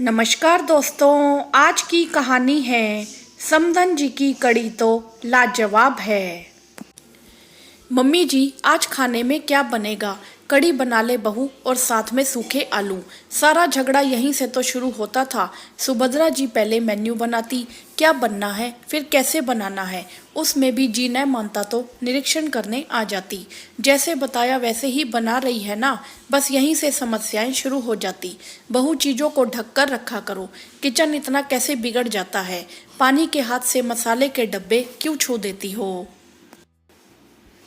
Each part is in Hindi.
नमस्कार दोस्तों, आज की कहानी है समधन जी की कड़ी तो लाजवाब है। मम्मी जी, आज खाने में क्या बनेगा? कड़ी बना ले बहू, और साथ में सूखे आलू। सारा झगड़ा यहीं से तो शुरू होता था। सुभद्रा जी पहले मेन्यू बनाती, क्या बनना है फिर कैसे बनाना है, उसमें भी जी न मानता तो निरीक्षण करने आ जाती। जैसे बताया वैसे ही बना रही है ना, बस यहीं से समस्याएं शुरू हो जाती। बहू, चीज़ों को ढक कर रखा करो, किचन इतना कैसे बिगड़ जाता है? पानी के हाथ से मसाले के डब्बे क्यों छू देती हो?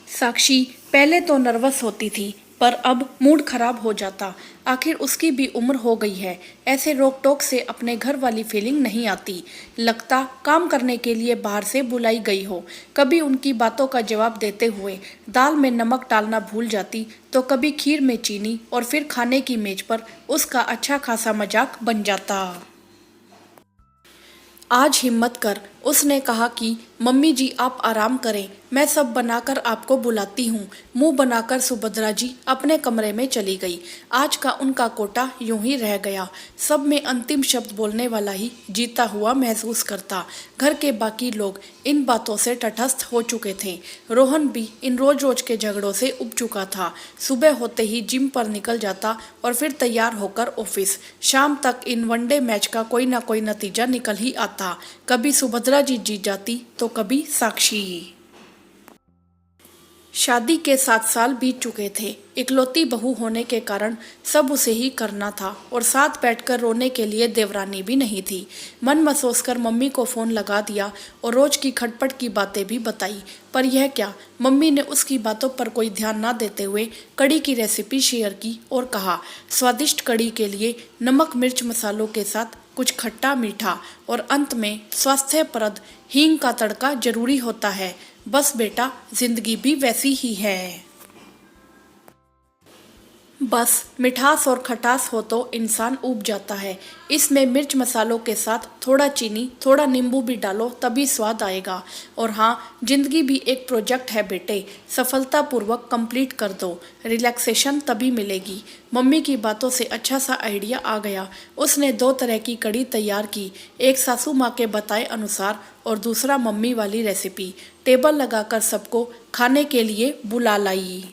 साक्षी पहले तो नर्वस होती थी, पर अब मूड खराब हो जाता। आखिर उसकी भी उम्र हो गई है, ऐसे रोक टोक से अपने घर वाली फीलिंग नहीं आती। लगता काम करने के लिए बाहर से बुलाई गई हो। कभी उनकी बातों का जवाब देते हुए दाल में नमक डालना भूल जाती, तो कभी खीर में चीनी, और फिर खाने की मेज पर उसका अच्छा खासा मजाक बन जाता। आज हिम्मत कर, उसने कहा कि मम्मी जी आप आराम करें, मैं सब बनाकर आपको बुलाती हूँ। मुंह बनाकर सुभद्रा जी अपने कमरे में चली गई। आज का उनका कोटा यूं ही रह गया। सब में अंतिम शब्द बोलने वाला ही जीता हुआ महसूस करता। घर के बाकी लोग इन बातों से तटस्थ हो चुके थे। रोहन भी इन रोज रोज के झगड़ों से उब चुका था। सुबह होते ही जिम पर निकल जाता और फिर तैयार होकर ऑफिस। शाम तक इन वनडे मैच का कोई ना कोई नतीजा निकल ही आता। कभी सुभद्रा जी जीत जाती तो कभी साक्षी। शादी के 7 साल बीत चुके थे। इकलौती बहू होने के कारण सब उसे ही करना था, और साथ बैठकर रोने के लिए देवरानी भी नहीं थी। मन महसूस कर मम्मी को फ़ोन लगा दिया और रोज की खटपट की बातें भी बताई। पर यह क्या, मम्मी ने उसकी बातों पर कोई ध्यान ना देते हुए कड़ी की रेसिपी शेयर की और कहा, स्वादिष्ट कड़ी के लिए नमक मिर्च मसालों के साथ कुछ खट्टा मीठा, और अंत में स्वास्थ्यप्रद हींग का तड़का जरूरी होता है। बस बेटा, जिंदगी भी वैसी ही है। बस मिठास और खटास हो तो इंसान ऊब जाता है। इसमें मिर्च मसालों के साथ थोड़ा चीनी, थोड़ा नींबू भी डालो, तभी स्वाद आएगा। और हाँ, जिंदगी भी एक प्रोजेक्ट है बेटे, सफलतापूर्वक कंप्लीट कर दो, रिलैक्सेशन तभी मिलेगी। मम्मी की बातों से अच्छा सा आइडिया आ गया। उसने 2 तरह की कड़ी तैयार की, एक सासू माँ के बताए अनुसार और दूसरा मम्मी वाली रेसिपी। टेबल लगाकर सबको खाने के लिए बुला लाई।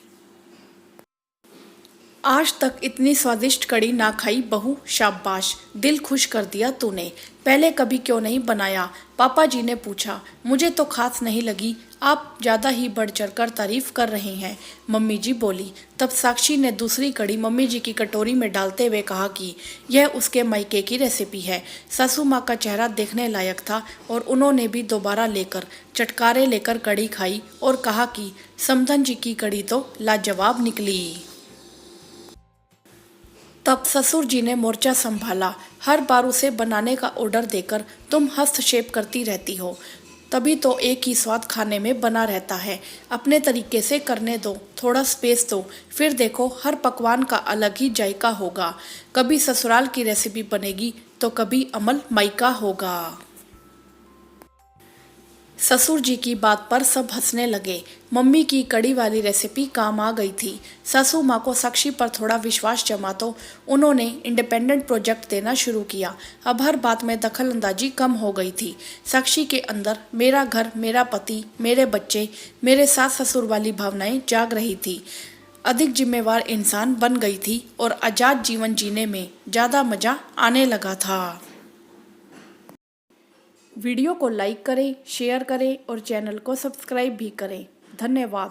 आज तक इतनी स्वादिष्ट कड़ी ना खाई बहू, शाबाश, दिल खुश कर दिया तूने। पहले कभी क्यों नहीं बनाया? पापा जी ने पूछा। मुझे तो खास नहीं लगी, आप ज़्यादा ही बढ़ चढ़ कर तारीफ कर रहे हैं, मम्मी जी बोली। तब साक्षी ने दूसरी कड़ी मम्मी जी की कटोरी में डालते हुए कहा कि यह उसके मायके की रेसिपी है। सासू माँ का चेहरा देखने लायक था, और उन्होंने भी दोबारा लेकर चटकारे लेकर कड़ी खाई और कहा कि समधन जी की कड़ी तो लाजवाब निकली। तब ससुर जी ने मोर्चा संभाला। हर बार उसे बनाने का ऑर्डर देकर तुम हस्तक्षेप करती रहती हो, तभी तो एक ही स्वाद खाने में बना रहता है। अपने तरीके से करने दो, थोड़ा स्पेस दो, फिर देखो हर पकवान का अलग ही जायका होगा। कभी ससुराल की रेसिपी बनेगी तो कभी अमल मायका होगा। ससुर जी की बात पर सब हंसने लगे। मम्मी की कड़ी वाली रेसिपी काम आ गई थी। सासू माँ को साक्षी पर थोड़ा विश्वास जमा तो उन्होंने इंडिपेंडेंट प्रोजेक्ट देना शुरू किया। अब हर बात में दखल अंदाजी कम हो गई थी। साक्षी के अंदर मेरा घर, मेरा पति, मेरे बच्चे, मेरे सास ससुर वाली भावनाएं जाग रही थी। अधिक जिम्मेवार इंसान बन गई थी, और आजाद जीवन जीने में ज़्यादा मजा आने लगा था। वीडियो को लाइक करें, शेयर करें और चैनल को सब्सक्राइब भी करें। धन्यवाद।